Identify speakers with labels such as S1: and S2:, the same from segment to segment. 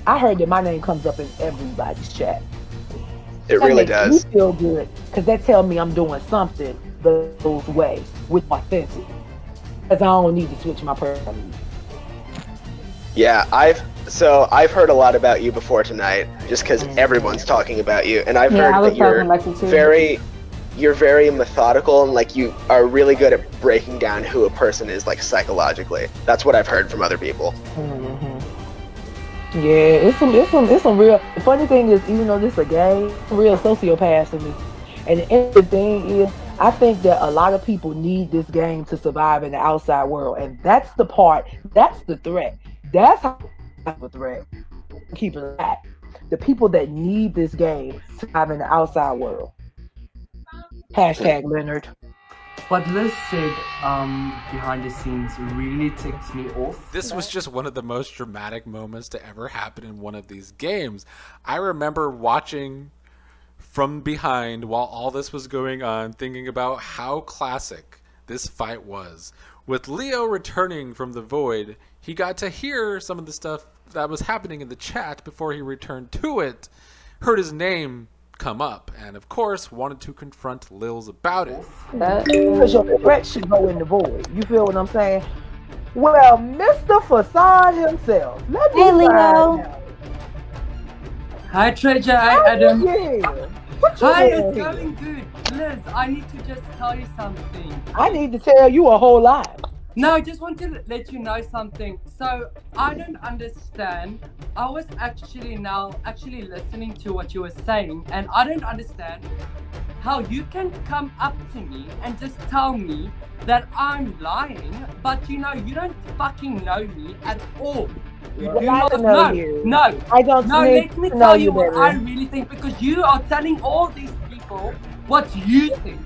S1: I heard that my name comes up in everybody's chat.
S2: It really does.
S1: Me feel good because that tells me I'm doing something those way with authentic. Because I don't need to switch my personality.
S2: Yeah, I've heard a lot about you before tonight, just because everyone's talking about you, and I've heard that you're very methodical and like you are really good at breaking down who a person is like psychologically. That's what I've heard from other people.
S1: Yeah, it's some real. The funny thing is, even though this is a game, real sociopaths in me. And the thing is, I think that a lot of people need this game to survive in the outside world, and that's the part. That's the threat. That's how the threat. Keep it alive. The people that need this game to survive in the outside world. Hashtag Leonard.
S3: What Liz said behind the scenes really ticks me off.
S4: This was just one of the most dramatic moments to ever happen in one of these games. I remember watching from behind while all this was going on, thinking about how classic this fight was. With Leo returning from the void, he got to hear some of the stuff that was happening in the chat before he returned to it, heard his name come up, and of course wanted to confront Lilz about it.
S1: Because your threat should go in the void. You feel what I'm saying? Well, Mr. Facade himself. Let me Leo.
S3: Hi, Treasure. Hi, Adam. Hi, it's
S1: doing?
S3: going good. Liz, I need to just tell you something.
S1: I need to tell you a whole lot.
S3: No, I just want to let you know something. So, I don't understand. I was actually listening to what you were saying, and I don't understand how you can come up to me and just tell me that I'm lying, but you don't fucking know me at all. You do not know.
S1: You.
S3: No,
S1: I don't.
S3: No, let me tell you what I really think, because you are telling all these people what you think.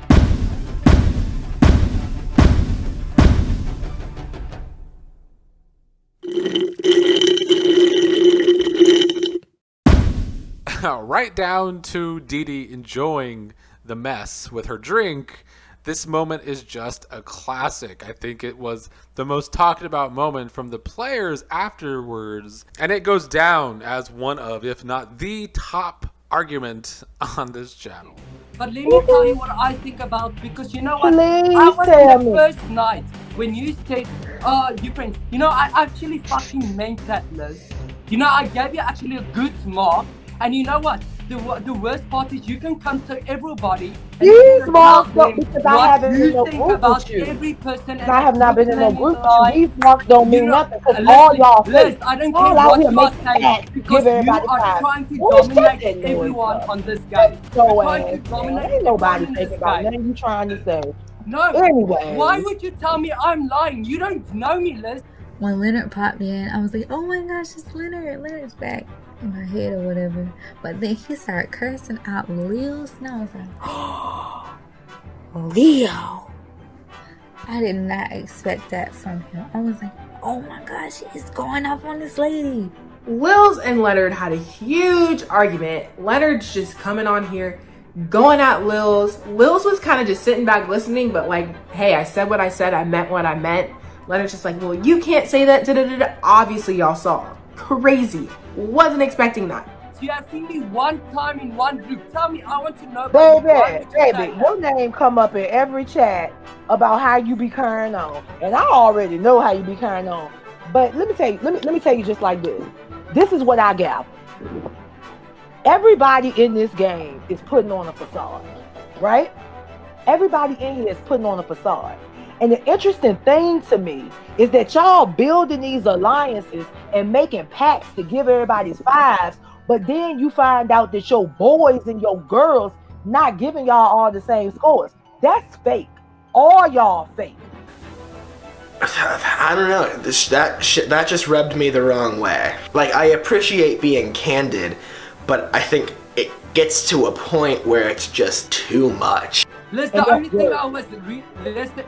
S4: Right down to Dee Dee enjoying the mess with her drink. This moment is just a classic. I think it was the most talked about moment from the players afterwards. And it goes down as one of, if not the top argument on this channel.
S3: But let me tell you what I think about, because you know what?
S1: Please
S3: I was in the first night when you said, you friends. I actually fucking meant that, Liz. I gave you actually a good mark. And you know what? The worst part is you can come to everybody and
S1: these marks don't, because I haven't been in no group
S3: about
S1: with you.
S3: every person.
S1: I have not been in no group with you. These marks don't mean nothing, because all y'all fake.
S3: I don't care what you are saying, because you are trying to dominate everyone on this game.
S1: So ain't nobody thinking about nothing you trying to say.
S3: No.
S1: Anyway.
S3: Why would you tell me I'm lying? You don't know me, Liz.
S5: When Leonard popped in, I was like, oh my gosh, it's Leonard. Leonard's back in my head or whatever. But then he started cursing out Leo's, and I was like, Leo. I did not expect that from him. I was like, oh my gosh, he's going off on this lady.
S6: Lilz and Leonard had a huge argument. Leonard's just coming on here, going at Lilz. Lilz was kind of just sitting back listening, but like, hey, I said what I said. I meant what I meant. Leonard's just like, well, you can't say that. Da-da-da-da. Obviously, y'all saw. Crazy. Wasn't expecting that.
S3: You have seen me one time in one group. Tell me, I want to know.
S1: Baby, your name come up in every chat about how you be carrying on, and I already know how you be carrying on. But let me tell you, let me tell you just like this. This is what I gather. Everybody in this game is putting on a facade, right? Everybody in here is putting on a facade. And the interesting thing to me is that y'all building these alliances and making pacts to give everybody's fives, but then you find out that your boys and your girls not giving y'all all the same scores. That's fake. All y'all fake.
S2: I don't know. That just rubbed me the wrong way. Like, I appreciate being candid, but I think it gets to a point where it's just too much.
S3: Liz, the only thing I was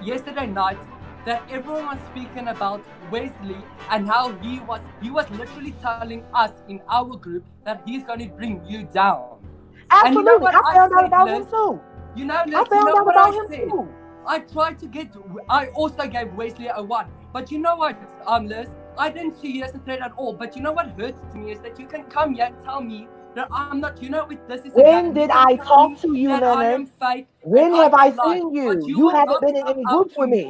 S3: yesterday night that everyone was speaking about Wesley and how he was literally telling us in our group that he's going to bring you down.
S1: Absolutely,
S3: and you know what
S1: I found out about
S3: Liz?
S1: him too.
S3: You know, Liz,
S1: I found out about him too.
S3: I tried to I also gave Wesley a 1, but you know what, Liz? I didn't see you as a threat at all. But you know what hurts to me is that you can come here and tell me that I'm not, this is
S1: when did I talk to you, Leonard?
S3: I am fake.
S1: When have I seen you? You haven't been in any group with me.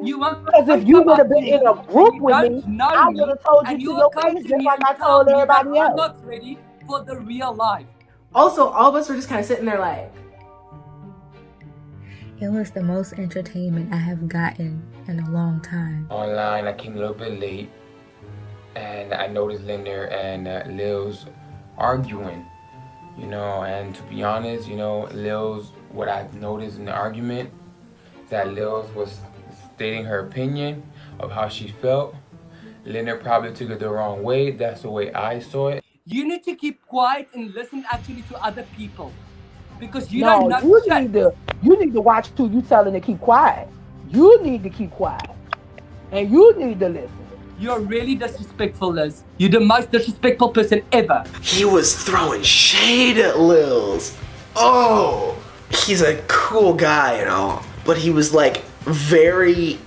S1: Because if you would have been in a group with me, I would have told you to your face just like I told everybody else.
S3: I'm not ready for the real life.
S6: Also, all of us were just kind of sitting there like,
S5: it was the most entertainment I have gotten in a long time.
S7: Online, I came a little bit late, and I noticed Linda and Lilz arguing, and to be honest, Lilz, what I've noticed in the argument is that Lilz was stating her opinion of how she felt. Linda probably took it the wrong way. That's the way I saw it.
S3: You need to keep quiet and listen actually to other people. Because you don't know.
S1: You need to watch who you telling to keep quiet. You need to keep quiet. And you need to listen.
S3: You're really disrespectful, Liz. You're the most disrespectful person ever.
S2: He was throwing shade at Lilz. Oh, he's a cool guy and all, but he was like very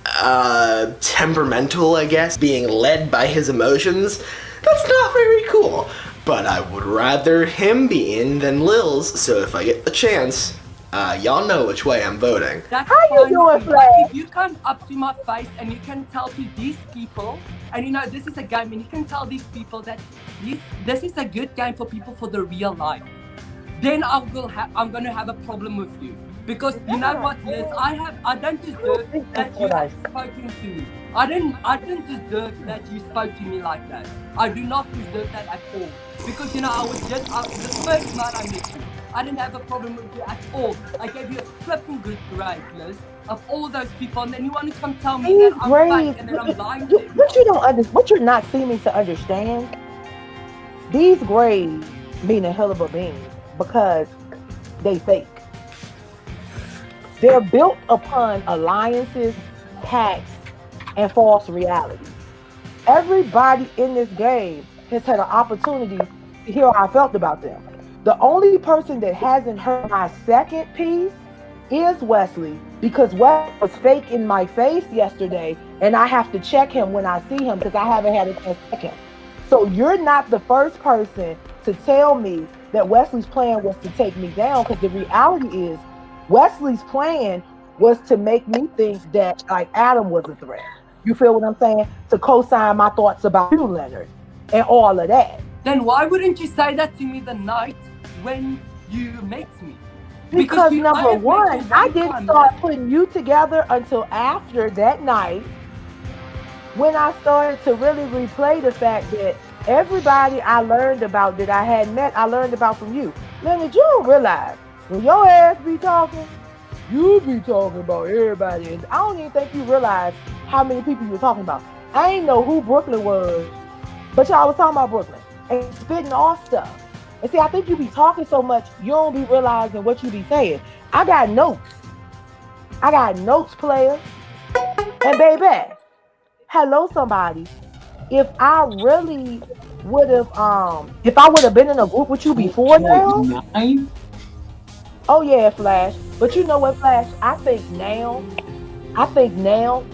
S2: temperamental, I guess, being led by his emotions. That's not very cool. But I would rather him be in than Lilz, so if I get the chance, y'all know which way I'm voting.
S3: That's
S1: how you doing, Flag?
S3: If you come up to my face and you can tell to these people, and this is a game, and you can tell these people that this is a good game for people for the real life, then I'm gonna have a problem with you. Because you know what, Liz, I don't deserve that you have spoken to me. I didn't deserve that you spoke to me like that. I do not deserve that at all. Because I was the first night I met you, I didn't have a problem with you at all. I gave you a flipping good grade, Liz, of all those people, and then you want to come tell me that I'm fake and that I'm lying to you.
S1: What you're not seeming to understand, these grades mean a hell of a bean because they fake. They're built upon alliances, pacts, and false realities. Everybody in this game has had an opportunity to hear how I felt about them. The only person that hasn't heard my second piece is Wesley, because Wesley was fake in my face yesterday, and I have to check him when I see him because I haven't had a chance to check him. So you're not the first person to tell me that Wesley's plan was to take me down, because the reality is Wesley's plan was to make me think that Adam was a threat. You feel what I'm saying? To co-sign my thoughts about you, Leonard, and all of that.
S3: Then why wouldn't you say that to me the night when you met me?
S1: Because number one, I didn't start putting you together until after that night, when I started to really replay the fact that everybody I learned about that I had met, I learned about from you. Leonard, you don't realize, when your ass be talking, you be talking about everybody. And I don't even think you realize how many people you were talking about. I ain't know who Brooklyn was, but y'all was talking about Brooklyn and spitting off stuff. And see, I think you be talking so much, you don't be realizing what you be saying. I got notes. Player. And baby, hello somebody. If I really would have been in a group with you before now. Oh yeah, Flash. But you know what, Flash? I think now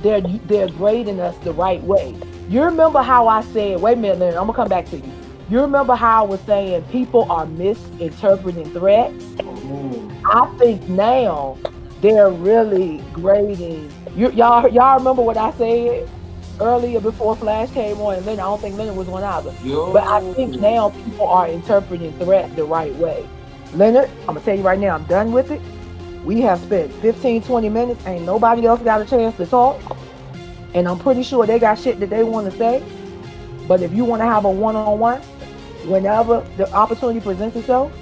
S1: they're grading us the right way. You remember how I said, wait a minute, I'm gonna come back to you. You remember how I was saying people are misinterpreting threats? I think now they're really grading. Y'all remember what I said earlier before Flash came on, and then I don't think Leonard was on either. But I think now people are interpreting threat the right way. Leonard, I'm gonna tell you right now, I'm done with it. We have spent 15-20 minutes, ain't nobody else got a chance to talk, and I'm pretty sure they got shit that they want to say. But if you want to have a one-on-one, whenever the opportunity presents itself,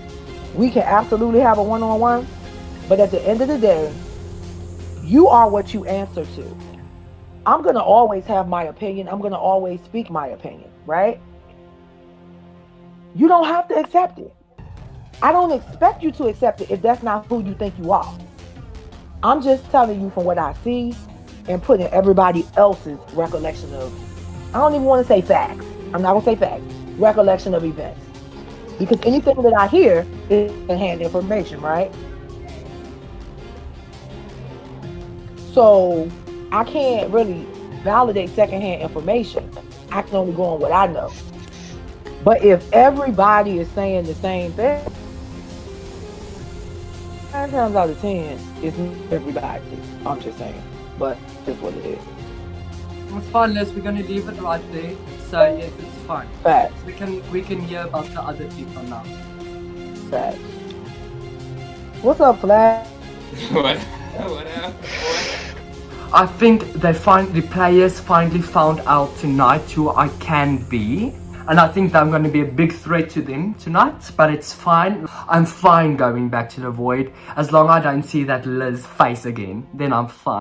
S1: we can absolutely have a one-on-one. But at the end of the day, you are what you answer to. I'm gonna always have my opinion. I'm gonna always speak my opinion, right? You don't have to accept it. I don't expect you to accept it if that's not who you think you are. I'm just telling you from what I see and putting everybody else's recollection of, I don't even want to say facts. I'm not going to say facts. Recollection of events. Because anything that I hear is secondhand information, right? So I can't really validate secondhand information. I can only go on what I know. But if everybody is saying the same thing, 9 times out of 10, it's not everybody. I'm just saying. But that's what it is.
S3: It's fine, Liz. We're gonna leave it right there. So yes, it's fine.
S1: Facts.
S3: We can hear about the other people now.
S1: Facts. What's up, Flash?
S7: What up?
S3: I think the players finally found out tonight who I can be. And I think that I'm going to be a big threat to them tonight, but it's fine. I'm fine going back to the void. As long as I don't see that Liz face again, then I'm fine.